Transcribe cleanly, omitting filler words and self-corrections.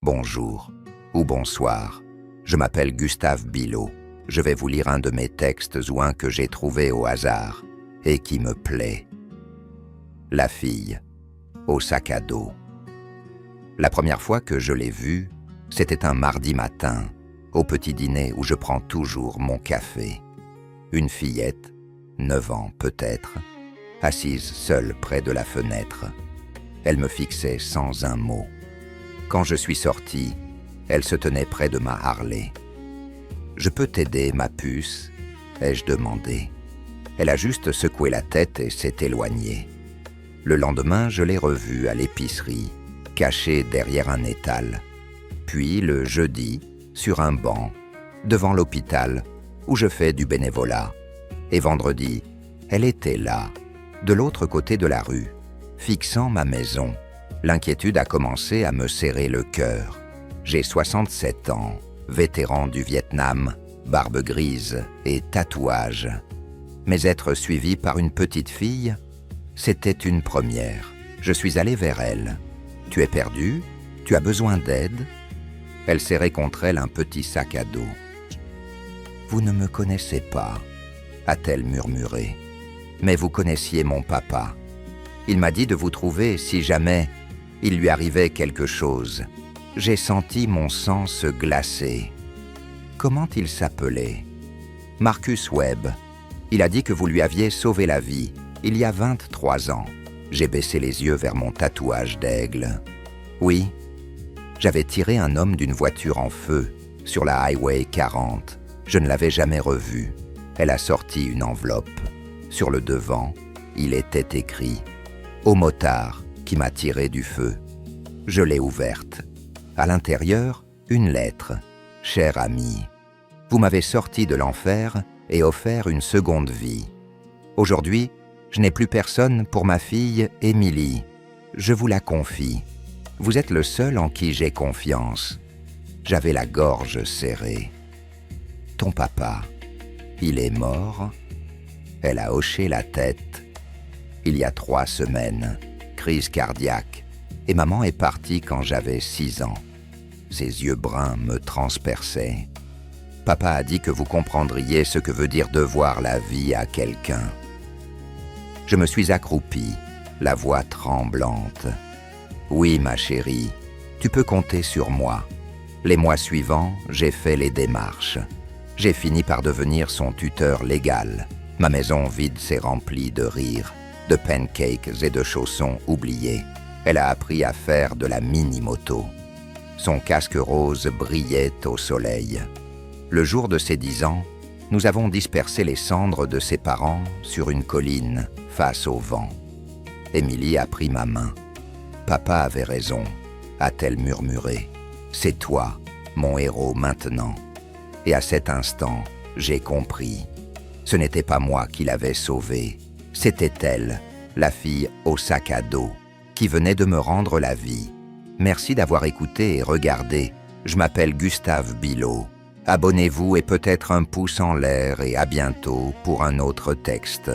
bonjour ou bonsoir. Je m'appelle Gustave Bilot. Je vais vous lire un de mes textes ou un que j'ai trouvé au hasard et qui me plaît. La fille au sac à dos. La première fois que je l'ai vue, c'était un mardi matin, au petit dîner où je prends toujours mon café. Une fillette, 9 ans peut-être, assise seule près de la fenêtre. Elle me fixait sans un mot. Quand je suis sorti, elle se tenait près de ma Harley. « Je peux t'aider, ma puce ?» ai-je demandé. Elle a juste secoué la tête et s'est éloignée. Le lendemain, je l'ai revue à l'épicerie, cachée derrière un étal. Puis le jeudi, sur un banc, devant l'hôpital, où je fais du bénévolat. Et vendredi, elle était là, de l'autre côté de la rue, fixant ma maison. L'inquiétude a commencé à me serrer le cœur. J'ai 67 ans, vétéran du Vietnam, barbe grise et tatouage. Mais être suivi par une petite fille, c'était une première. Je suis allé vers elle. « Tu es perdu? Tu as besoin d'aide ?» Elle serrait contre elle un petit sac à dos. « Vous ne me connaissez pas, » a-t-elle murmuré. « Mais vous connaissiez mon papa. Il m'a dit de vous trouver si jamais il lui arrivait quelque chose. » J'ai senti mon sang se glacer. Comment il s'appelait? Marcus Webb. Il a dit que vous lui aviez sauvé la vie, il y a 23 ans. J'ai baissé les yeux vers mon tatouage d'aigle. Oui, j'avais tiré un homme d'une voiture en feu sur la Highway 40. Je ne l'avais jamais revu. Elle a sorti une enveloppe. Sur le devant, il était écrit « Au motard qui m'a tiré du feu ». Je l'ai ouverte. À l'intérieur, une lettre. « Cher ami, vous m'avez sorti de l'enfer et offert une seconde vie. Aujourd'hui, je n'ai plus personne pour ma fille Émilie. Je vous la confie. Vous êtes le seul en qui j'ai confiance. » J'avais la gorge serrée. « Ton papa, il est mort ?» Elle a hoché la tête. « Il y a 3 semaines, crise cardiaque, et maman est partie quand j'avais 6 ans. » Ses yeux bruns me transperçaient. « Papa a dit que vous comprendriez ce que veut dire devoir la vie à quelqu'un. » Je me suis accroupi, la voix tremblante. « Oui, ma chérie, tu peux compter sur moi. » Les mois suivants, j'ai fait les démarches. J'ai fini par devenir son tuteur légal. Ma maison vide s'est remplie de rires, de pancakes et de chaussons oubliés. Elle a appris à faire de la mini-moto. Son casque rose brillait au soleil. Le jour de ses 10 ans, nous avons dispersé les cendres de ses parents sur une colline, face au vent. Émilie a pris ma main. « Papa avait raison », a-t-elle murmuré. « C'est toi, mon héros maintenant. » Et à cet instant, j'ai compris. Ce n'était pas moi qui l'avais sauvée. C'était elle, la fille au sac à dos, qui venait de me rendre la vie. Merci d'avoir écouté et regardé. Je m'appelle Gustave Bilot. Abonnez-vous et peut-être un pouce en l'air et à bientôt pour un autre texte.